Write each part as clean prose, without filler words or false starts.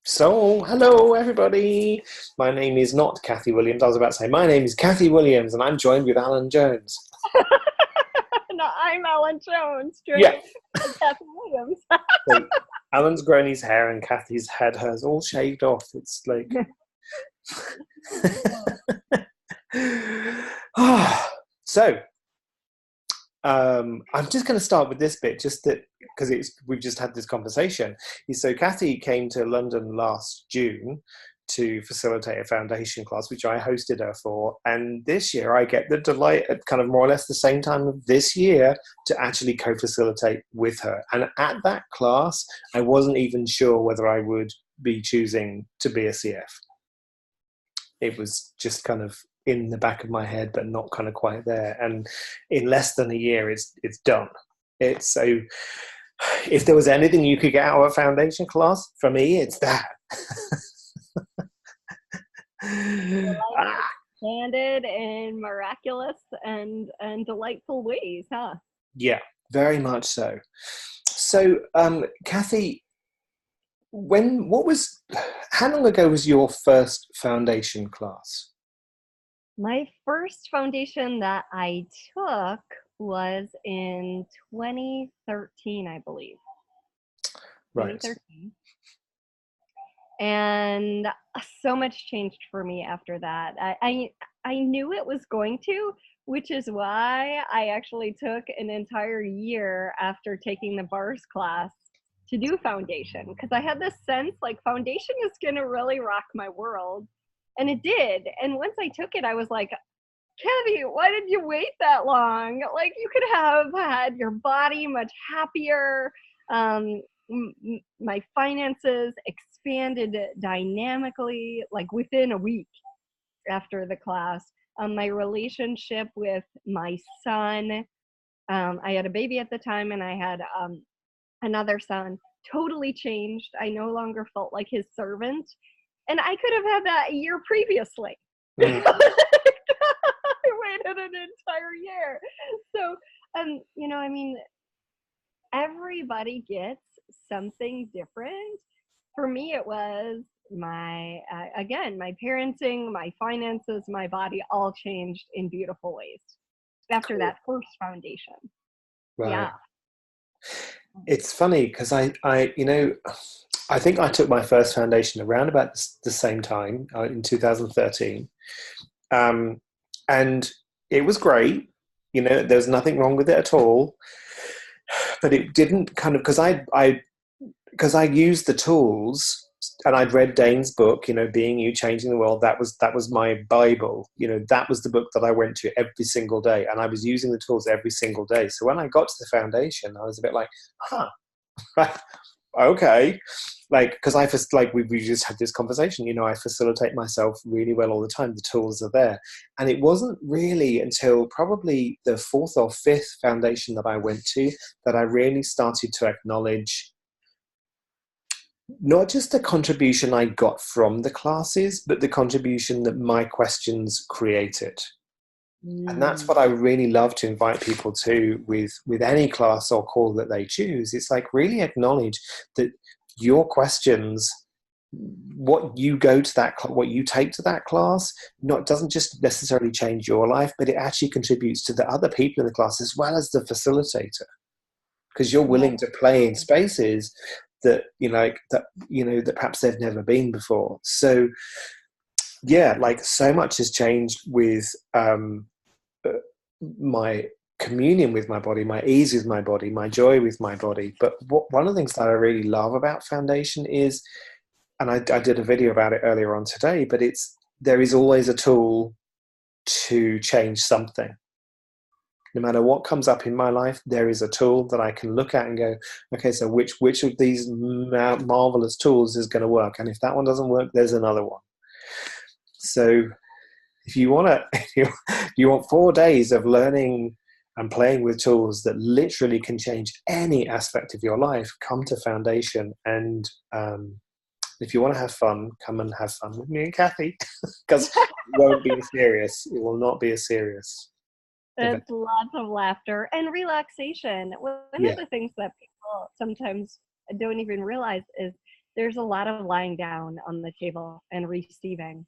So, hello everybody. My name is not Kathy Williams. I was about to say, my name is Kathy Williams, and I'm joined with Alan Jones. No, I'm Alun Jones, Yeah. joined by Kathy Williams. So, Alan's grown his hair, and Kathy's had hers all shaved off. It's like. So, I'm just going to start with this bit, just that because we've just had this conversation. So, Kathy came to London last June to facilitate a foundation class, which I hosted her for. And this year, I get the delight at kind of more or less the same time of this year to actually co-facilitate with her. And at that class, I wasn't even sure whether I would be choosing to be a CF. It was just kind of in the back of my head, but not kind of quite there. And in less than a year, it's done. It's so. If there was anything you could get out of a foundation class, for me, it's that. Expanded in miraculous and delightful ways, huh? Yeah, very much so. So, Kathy, how long ago was your first foundation class? My first foundation that I took was in 2013, I believe. Right. 2013. And so much changed for me after that. I knew it was going to, which is why I actually took an entire year after taking the bars class to do foundation, because I had this sense like foundation is going to really rock my world. And it did. And once I took it, I was like, Kathy, why did you wait that long? Like, you could have had your body much happier. My finances expanded dynamically, like within a week after the class. My relationship with my son, I had a baby at the time, and I had another son, totally changed. I no longer felt like his servant. And I could have had that a year previously. Mm. I waited an entire year. So, I mean, everybody gets something different. For me, it was again, my parenting, my finances, my body all changed in beautiful ways after that first foundation. Right. Yeah. It's funny because I think I took my first foundation around about the same time in 2013. And it was great. There's nothing wrong with it at all. But it didn't kind of, because I used the tools, and I'd read Dane's book, Being You, Changing the World. That was my Bible. That was the book that I went to every single day, and I was using the tools every single day. So when I got to the foundation, I was a bit like, huh, okay. Because we just had this conversation, I facilitate myself really well all the time. The tools are there. And it wasn't really until probably the fourth or fifth foundation that I went to that I really started to acknowledge not just the contribution I got from the classes, but the contribution that my questions created. And that's what I really love to invite people to with any class or call that they choose. It's like really acknowledge that your questions, what you take to that class, doesn't just necessarily change your life, but it actually contributes to the other people in the class as well as the facilitator, because you're willing to play in spaces that that perhaps they've never been before. So yeah, so much has changed with my communion with my body, my ease with my body, my joy with my body. But one of the things that I really love about foundation is, and I did a video about it earlier on today, but there is always a tool to change something. No matter what comes up in my life, there is a tool that I can look at and go, okay, so which of these marvelous tools is going to work? And if that one doesn't work, there's another one. So if you want you want 4 days of learning and playing with tools that literally can change any aspect of your life, come to Foundation. And if you want to have fun, come and have fun with me and Kathy, because it won't be serious. It will not be a serious event. It's lots of laughter and relaxation. One of the things that people sometimes don't even realize is there's a lot of lying down on the table and receiving.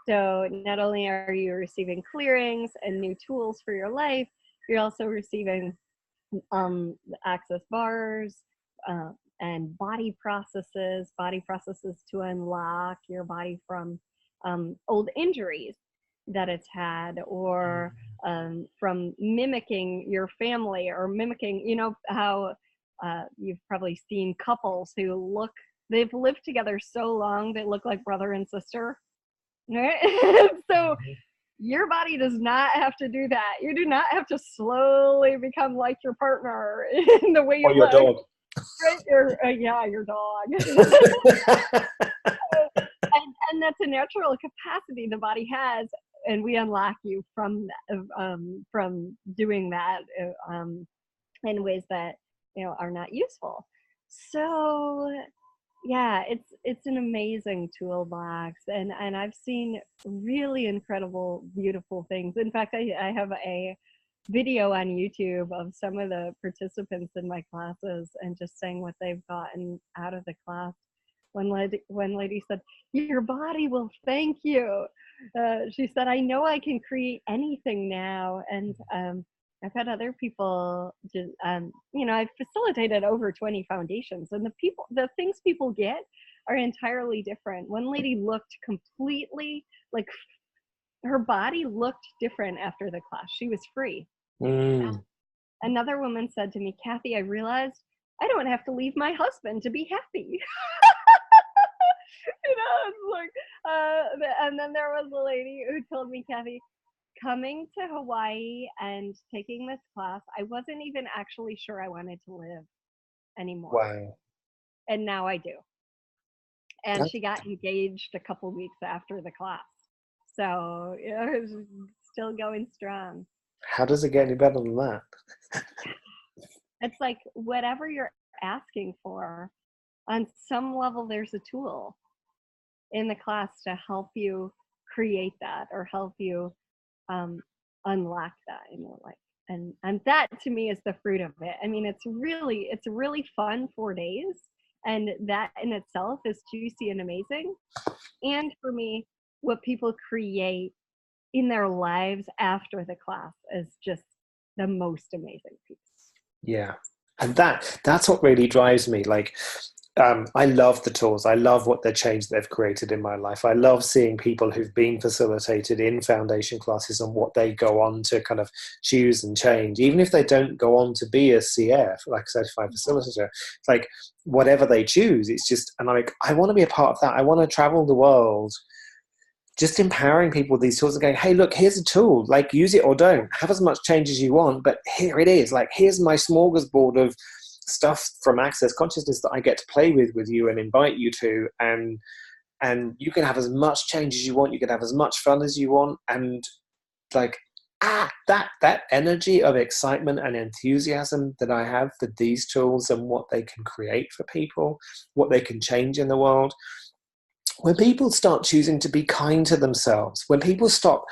So not only are you receiving clearings and new tools for your life, you're also receiving access bars, uh, and body processes to unlock your body from old injuries that it's had, or from mimicking your family, or mimicking, how you've probably seen couples who they've lived together so long they look like brother and sister, right? So your body does not have to do that. You do not have to slowly become like your partner in the way you Or your look. dog. Right? Your dog. And that's a natural capacity the body has, and we unlock you from doing that in ways that are not useful. So yeah, it's an amazing toolbox, and I've seen really incredible, beautiful things. In fact, I have a video on YouTube of some of the participants in my classes and just saying what they've gotten out of the class. One lady said, "Your body will thank you." She said, "I know I can create anything now," and I've had other people just, I've facilitated over 20 foundations, and the things people get are entirely different. One lady looked completely like her body looked different after the class. She was free. Another woman said to me, "Kathy, I realized I don't have to leave my husband to be happy." It's like, and then there was a lady who told me, "Kathy, coming to Hawaii and taking this class, I wasn't even actually sure I wanted to live anymore. Wow. And now I do." And she got engaged a couple weeks after the class. So, it's still going strong. How does it get any better than that? It's like whatever you're asking for, on some level, there's a tool in the class to help you create that, or help you unlock that in your life. And that to me is the fruit of it. I mean, it's really fun 4 days, and that in itself is juicy and amazing. And for me, what people create in their lives after the class is just the most amazing piece. Yeah. And that's what really drives me. Like, I love the tools. I love what the change they've created in my life. I love seeing people who've been facilitated in foundation classes and what they go on to kind of choose and change. Even if they don't go on to be a CF, like a certified facilitator, it's like whatever they choose, it's just, and I'm like, I want to be a part of that. I want to travel the world just empowering people with these tools and going, hey, look, here's a tool, like use it or don't. Have as much change as you want, but here it is. Like, here's my smorgasbord of stuff from Access Consciousness that I get to play with you and invite you to. And you can have as much change as you want. You can have as much fun as you want. And like, that energy of excitement and enthusiasm that I have for these tools and what they can create for people, what they can change in the world. When people start choosing to be kind to themselves, when people stop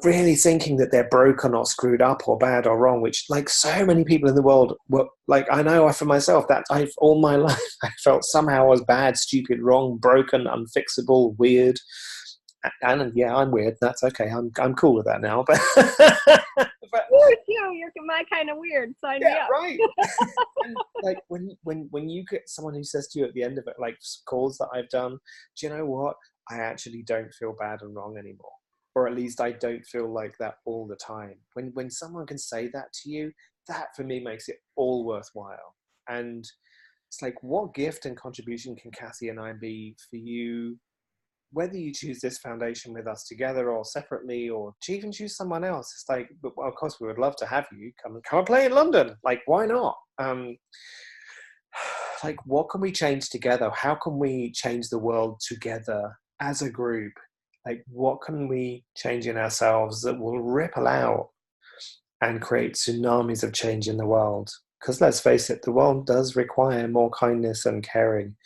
really thinking that they're broken or screwed up or bad or wrong, which like so many people in the world were, like, I know for myself that I've all my life I felt somehow I was bad, stupid, wrong, broken, unfixable, weird. And yeah, I'm weird. That's okay. I'm cool with that now. But You too. You're my kind of weird. Sign me up. Right. And like when you get someone who says to you at the end of it, like calls that I've done, do you know what? I actually don't feel bad and wrong anymore, or at least I don't feel like that all the time. When someone can say that to you, that for me makes it all worthwhile. And it's like, what gift and contribution can Cassie and I be for you, whether you choose this foundation with us together or separately, or to even choose someone else? It's like, well, of course we would love to have you come and play in London. Like, why not? Like, what can we change together? How can we change the world together as a group? Like, what can we change in ourselves that will ripple out and create tsunamis of change in the world? Because let's face it, the world does require more kindness and caring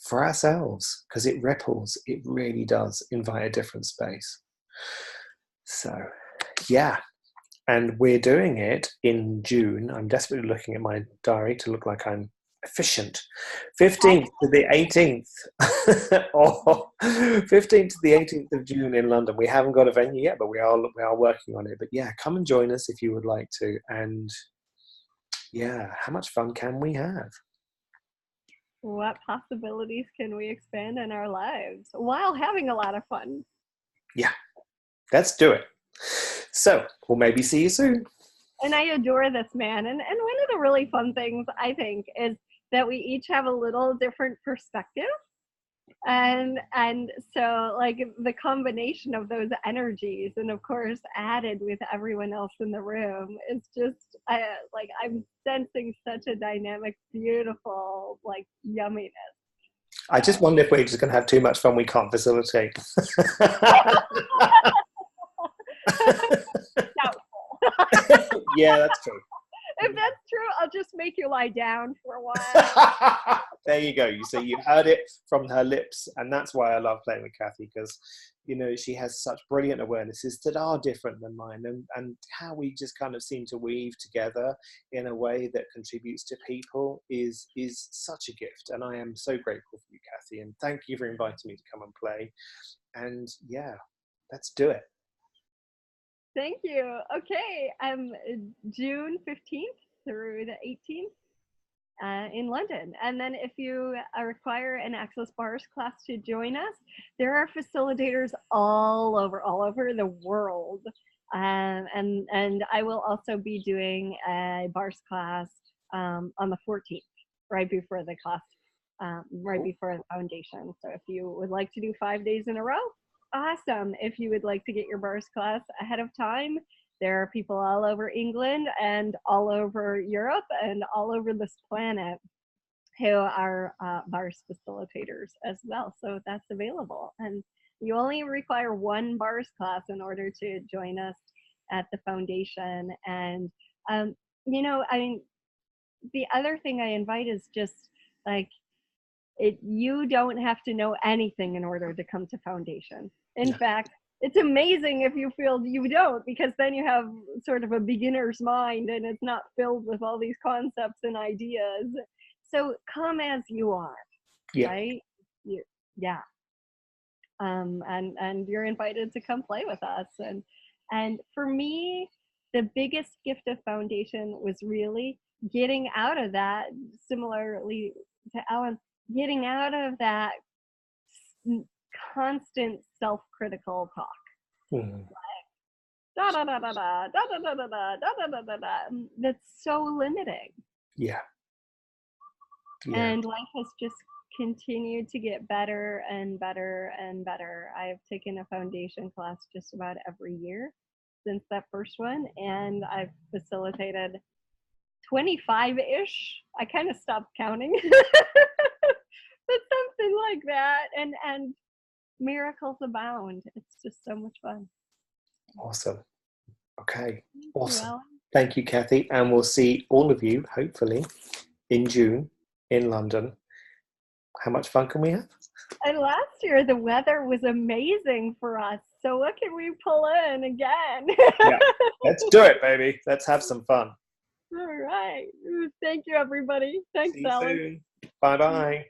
for ourselves, because it ripples. It really does invite a different space. So, yeah. And we're doing it in June. I'm desperately looking at my diary to look like I'm efficient. 15th to the 18th, or 15th to the 18th of June in London. We haven't got a venue yet, but we are working on it. But yeah, come and join us if you would like to. And yeah, how much fun can we have? What possibilities can we expand in our lives while having a lot of fun? Yeah, let's do it. So we'll maybe see you soon. And I adore this man. And one of the really fun things, I think, is that we each have a little different perspective. And so, like, the combination of those energies, and of course added with everyone else in the room, is just I'm sensing such a dynamic, beautiful, like, yumminess. I just wonder if we're just going to have too much fun we can't facilitate. Doubtful. Yeah, that's true. If that's true, I'll just make you lie down for a while. There you go. You see, you heard it from her lips, and that's why I love playing with Kathy, because she has such brilliant awarenesses that are different than mine, and how we just kind of seem to weave together in a way that contributes to people is such a gift. And I am so grateful for you, Kathy, and thank you for inviting me to come and play. And yeah, let's do it. Thank you. Okay, June 15th through the 18th in London. And then if you require an Access Bars class to join us, there are facilitators all over the world. And I will also be doing a bars class on the 14th, right before the class, right before the foundation. So if you would like to do 5 days in a row, awesome. If you would like to get your bars class ahead of time, there are people all over England and all over Europe and all over this planet who are bars facilitators as well. So that's available. And you only require one bars class in order to join us at the foundation. And, the other thing I invite is just like, you don't have to know anything in order to come to foundation. In fact, it's amazing if you feel you don't, because then you have sort of a beginner's mind and it's not filled with all these concepts and ideas. So come as you are, right? Yeah. And you're invited to come play with us. And for me, the biggest gift of foundation was really getting out of that, similarly to Alun, getting out of that constant self-critical talk. Like, da da da da da da da da da da da da da da. That's so limiting. Yeah. And life has just continued to get better and better and better. I've taken a foundation class just about every year since that first one, and I've facilitated 25-ish. I kind of stopped counting. But something like that, and miracles abound. It's just so much fun. Awesome. Okay. Awesome. Thank you, Kathy. And we'll see all of you, hopefully, in June in London. How much fun can we have? And last year, the weather was amazing for us. So what can we pull in again? Yeah, let's do it, baby. Let's have some fun. All right. Thank you, everybody. Thanks, See you Alun. soon. Bye-bye.